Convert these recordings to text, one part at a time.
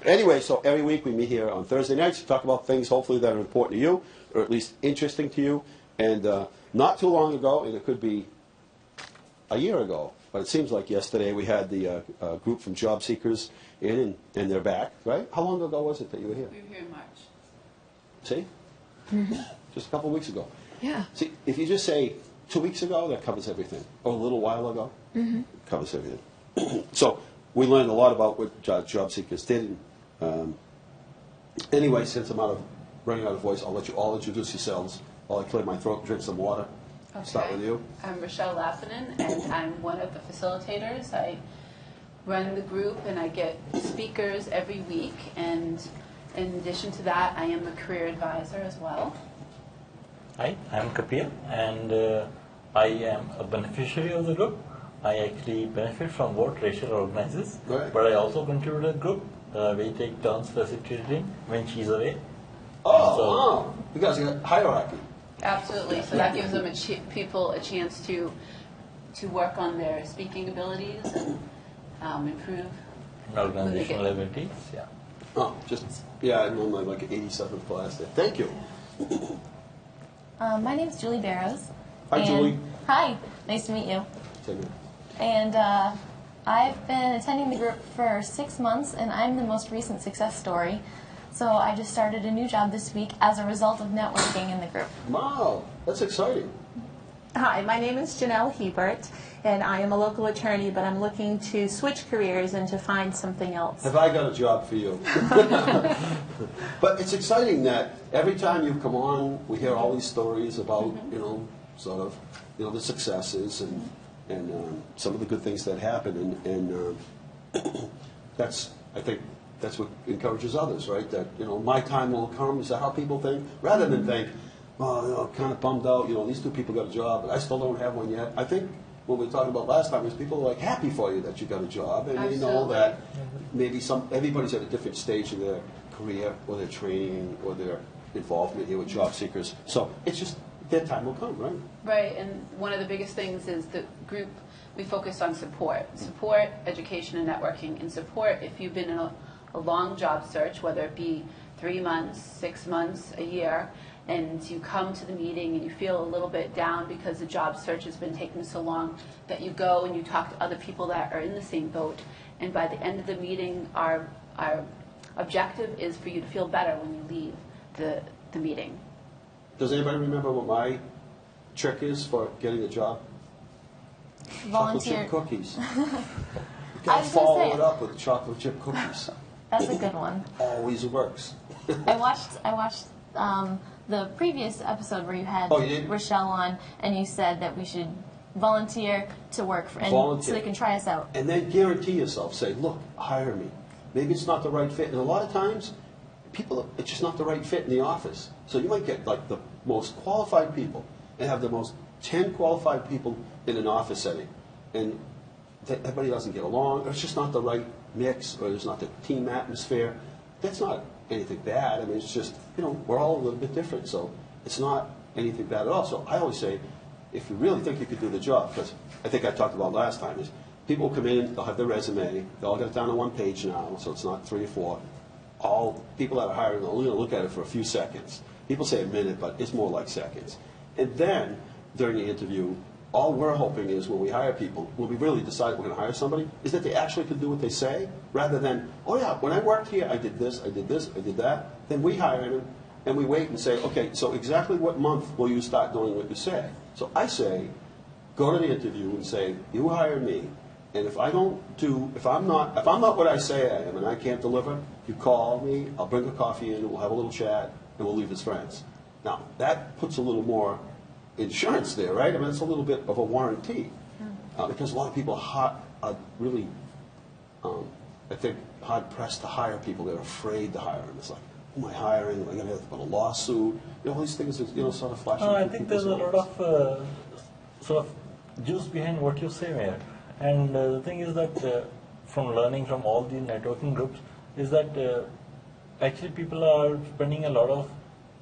Anyway, so every week we meet here on Thursday nights to talk about things hopefully that are important to you, or at least interesting to you. And not too long ago, and it could be a year ago, but it seems like yesterday, we had the group from Job Seekers in, and they're back, right? How long ago was it that you were here? We were here in March. See? Just a couple of weeks ago. Yeah. See, if you just say 2 weeks ago, that covers everything. Or a little while ago, covers everything. So we learned a lot about what Job Seekers did. Anyway, since I'm running out of voice, I'll let you all introduce yourselves while I clear my throat and drink some water. Okay. Start with you. I'm Rachelle Lappinen, and I'm one of the facilitators. I run the group, and I get speakers every week. And in addition to that, I am a career advisor as well. Hi, I'm Kapil, and I am a beneficiary of the group. I actually benefit from what Rachel organizes, Right. but I also contribute to the group. We take turns facilitating when she's away. Oh, So- wow. You guys got hierarchy. Absolutely. So that gives them people a chance to work on their speaking abilities and improve. Organizational abilities, yeah. Oh, I'm on like 87th class there. Thank you. My name is Julie Barrows. Hi, and- Julie. Hi, nice to meet you. Take it. And I've been attending the group for 6 months, and I'm the most recent success story. So I just started a new job this week as a result of networking in the group. Wow, that's exciting. Hi, my name is Janelle Hebert, and I am a local attorney, but I'm looking to switch careers and to find something else. Have I got a job for you? But it's exciting that every time you come on, we hear all these stories about, the successes and some of the good things that happen. And I think that's what encourages others, right? That, my time will come. Is that how people think? Rather than think, oh, kind of bummed out, these two people got a job, but I still don't have one yet. I think what we were talking about last time is people are like happy for you that you got a job, and they know Absolutely. that maybe everybody's at a different stage of their career or their training or their involvement here with Job Seekers. So it's just their time will come, right? Right, and one of the biggest things is the group, we focus on support, education, and networking. And support, if you've been in a long job search, whether it be 3 months, 6 months, a year, and you come to the meeting and you feel a little bit down because the job search has been taking so long, that you go and you talk to other people that are in the same boat. And by the end of the meeting, our objective is for you to feel better when you leave the meeting. Does anybody remember what my trick is for getting a job? Volunteer. Chocolate chip cookies. You I gotta was gonna follow say- it up with chocolate chip cookies. That's a good one. Always works. I watched the previous episode where you had Oh, you did? Rachelle on, and you said that we should volunteer to work for, and Volunteer. so they can try us out. And then guarantee yourself, say, look, hire me. Maybe it's not the right fit. And a lot of times, it's just not the right fit in the office. So you might get like the most qualified people and have the most 10 qualified people in an office setting. And everybody doesn't get along, or it's just not the right mix, or there's not the team atmosphere. That's not anything bad. I mean, it's just, we're all a little bit different. So it's not anything bad at all. So I always say, if you really think you could do the job, because I think I talked about last time, is people come in, they'll have their resume, they all got it down on one page now, so it's not 3 or 4. All people that are hired are only going to look at it for a few seconds. People say a minute, but it's more like seconds. And then, during the interview, all we're hoping is when we hire people, when we really decide we're going to hire somebody, is that they actually can do what they say, rather than, oh yeah, when I worked here, I did this, I did this, I did that. Then we hire them, and we wait and say, okay, so exactly what month will you start doing what you say? So I say, go to the interview and say, you hire me, and if I'm not what I say I am, and I can't deliver, you call me, I'll bring a coffee in, and we'll have a little chat, and we'll leave as friends. Now, that puts a little more insurance there, right? I mean, it's a little bit of a warranty. Because a lot of people are really, I think, hard-pressed to hire people. They're afraid to hire them. It's like, who am I hiring? Am I going to have to put a lawsuit? All these things, sort of flashing I through think people's there's a lot minds. of sort of juice behind what you say, Mayor. And the thing is that from learning from all the networking groups is that actually people are spending a lot of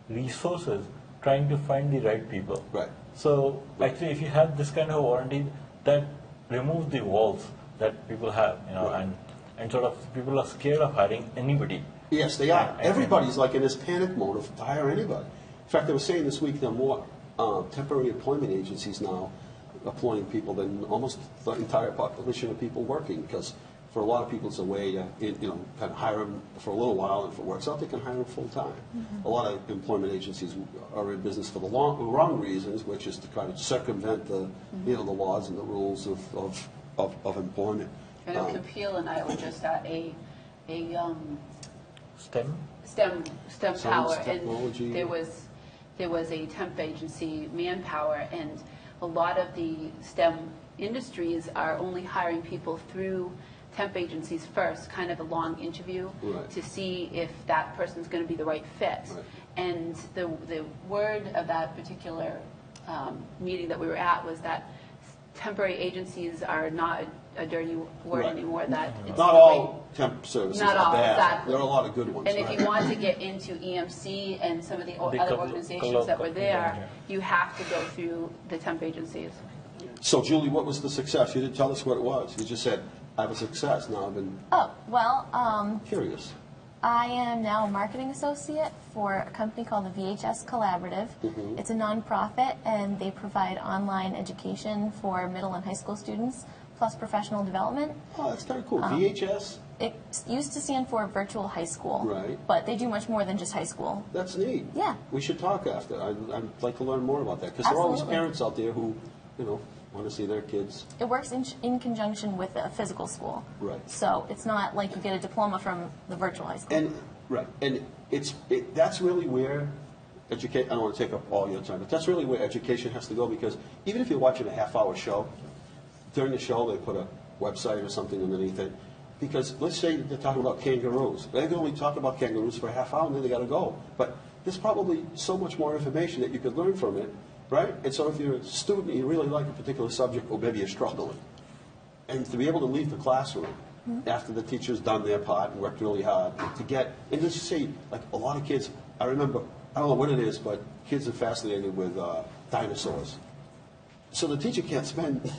resources trying to find the right people. Right. So actually, if you have this kind of warranty, that removes the walls that people have, Right. and and sort of people are scared of hiring anybody. Yes, they are. Everybody's like in this panic mode to hire anybody. In fact, they were saying this week there are more temporary employment agencies now employing people than almost the entire population of people working, because for a lot of people it's a way to kind of hire them for a little while, and if it works out, they can hire them full time. A lot of employment agencies are in business for the wrong reasons, which is to kind of circumvent the the laws and the rules of employment. I know Kapil and I were just at a STEM? STEM Science, power, technology. and there was a temp agency, Manpower, and a lot of the STEM industries are only hiring people through temp agencies first, kind of a long interview Right. to see if that person's going to be the right fit. Right. And the word of that particular meeting that we were at was that temporary agencies are not a dirty word Right. anymore. That it's Not the all temp services Not are all, bad. exactly. There are a lot of good ones. And if right? you want to get into EMC and some of the other couple- organizations that were there, yeah. you have to go through the temp agencies. So, Julie, what was the success? You didn't tell us what it was. You just said, I have a success. Now I've been Oh, well, curious. I am now a marketing associate for a company called the VHS Collaborative. It's a nonprofit, and they provide online education for middle and high school students, plus professional development. Oh, that's kind of cool. VHS? It used to stand for Virtual High School, Right. but they do much more than just high school. That's neat. Yeah. We should talk after. I'd like to learn more about that, because there are always Absolutely. parents out there who, want to see their kids. It works in conjunction with a physical school. Right. So it's not like you get a diploma from the virtual high school. And that's really where education. I don't want to take up all your time, but that's really where education has to go, because even if you're watching a half-hour show, during the show they put a website or something underneath it, because let's say they're talking about kangaroos. They can only talk about kangaroos for a half hour and then they got to go. But there's probably so much more information that you could learn from it, right? And so if you're a student and you really like a particular subject, or maybe you're struggling, and to be able to leave the classroom after the teacher's done their part and worked really hard to get, and let's say, like a lot of kids, I remember, I don't know what it is, but kids are fascinated with dinosaurs. So the teacher can't spend,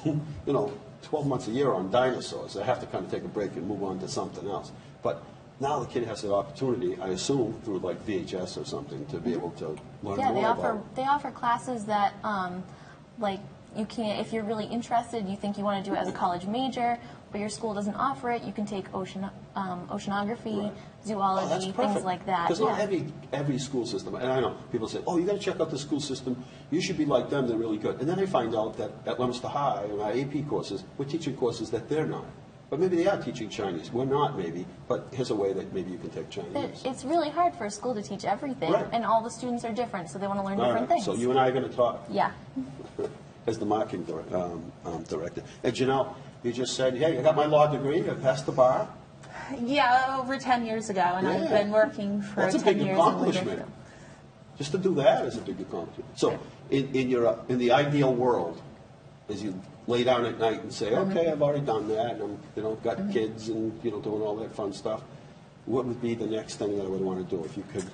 12 months a year on dinosaurs. They have to kind of take a break and move on to something else. But now the kid has the opportunity, I assume, through like VHS or something, to be able to learn Yeah, more about. they offer classes that, like, you can, if you're really interested, you think you want to do it as a college major, but your school doesn't offer it, you can take oceanography, Right. zoology, that's perfect. things like that. Because not every school system, and I know people say, oh, you got to check out the school system, you should be like them, they're really good. And then I find out that at Leominster High, in our AP courses, we're teaching courses that they're not. But maybe they are teaching Chinese. We're not, maybe, but here's a way that maybe you can take Chinese. It's really hard for a school to teach everything, Right. and all the students are different, so they want to learn All different right, things. so you and I are going to talk Yeah. as the marketing director. And Janelle, you just said, hey, I got my law degree, I passed the bar. Yeah, over 10 years ago, and I've Yeah. been working for That's a 10 big years. accomplishment. Just to do that is a big accomplishment. So, in the ideal world, as you lay down at night and say, okay, I've already done that, and I'm, got kids and doing all that fun stuff, what would be the next thing that I would want to do if you could?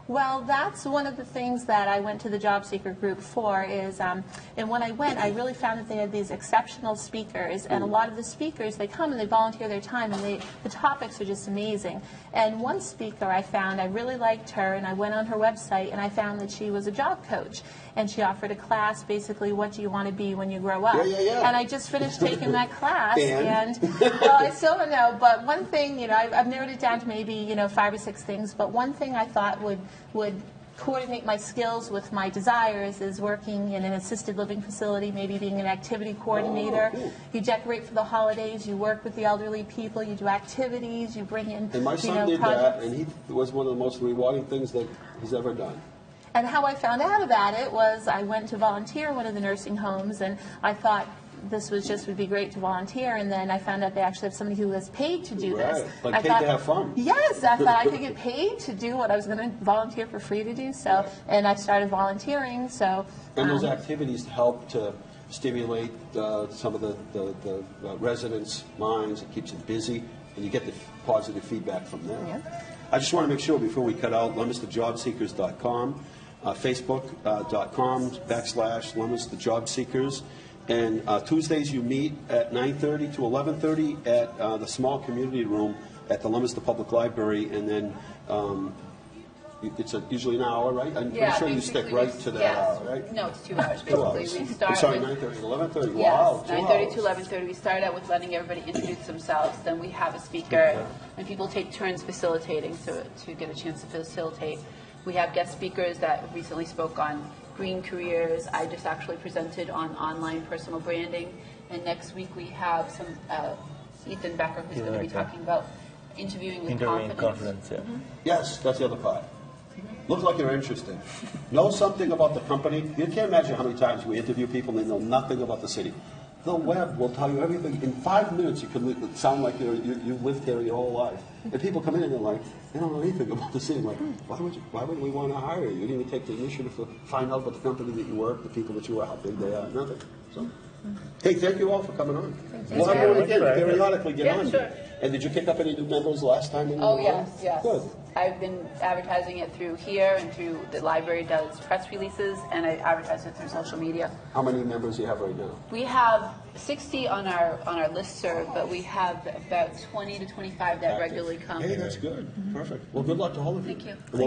Well, that's one of the things that I went to the Job Seeker group for is, and when I went, I really found that they had these exceptional speakers, and a lot of the speakers, they come and they volunteer their time, and the topics are just amazing. And one speaker I found, I really liked her, and I went on her website, and I found that she was a job coach, and she offered a class, basically, what do you want to be when you grow up? Yeah. And I just finished taking that class, And? well, I still don't know, but one thing, I've narrowed it down to maybe, 5 or 6 things, but one thing I thought would coordinate my skills with my desires is working in an assisted living facility, maybe being an activity coordinator. Cool. You decorate for the holidays, you work with the elderly people, you do activities, you bring in, And my son did projects. that, and he was one of the most rewarding things that he's ever done. And how I found out about it was I went to volunteer in one of the nursing homes, and I thought this would be great to volunteer, and then I found out they actually have somebody who was paid to do this. Right, like I paid to have fun. Yes, I thought I could get paid to do what I was going to volunteer for free to do, so, and I started volunteering, so. And those activities help to stimulate some of the residents' minds. It keeps them busy, and you get the positive feedback from them. Yeah. I just want to make sure before we cut out, LeominsterJobSeekers.com, Facebook.com/LeominsterJobSeekers. And Tuesdays you meet at 9:30 to 11:30 at the small community room at the Leominster Public Library, and then it's usually an hour, right? I'm pretty sure you stick right to that hour, right? No, it's 2 hours. 2 hours. Basically, we start. I'm sorry, with, 9:30 to 11:30. Yes, Wow, 2 9:30 hours. to 11:30. We start out with letting everybody introduce themselves. Then we have a speaker, and people take turns facilitating to get a chance to facilitate. We have guest speakers that recently spoke on green careers. I just actually presented on online personal branding, and next week we have some Ethan Becker, who's going to be talking about interviewing with confidence. Yeah. Yes, that's the other part. Look like you're interested. Know something about the company. You can't imagine how many times we interview people and they know nothing about the city. The web will tell you everything. In 5 minutes, you can sound like you've lived here your whole life. And people come in and they're like, they don't know anything about the city. I'm like, why would we want to hire you? You didn't even take the initiative to find out about the company that you work, the people that you are, how big they are, nothing. So, hey, thank you all for coming on. We'll have you on again. Periodically get on. Sure. And did you pick up any new members last time when you were on? Yes. Good. I've been advertising it through here and through the library does press releases, and I advertise it through social media. How many members do you have right now? We have 60 on our listserv, but we have about 20 to 25 that regularly come. Hey, that's good. Perfect. Well, good luck to all of you. Thank you.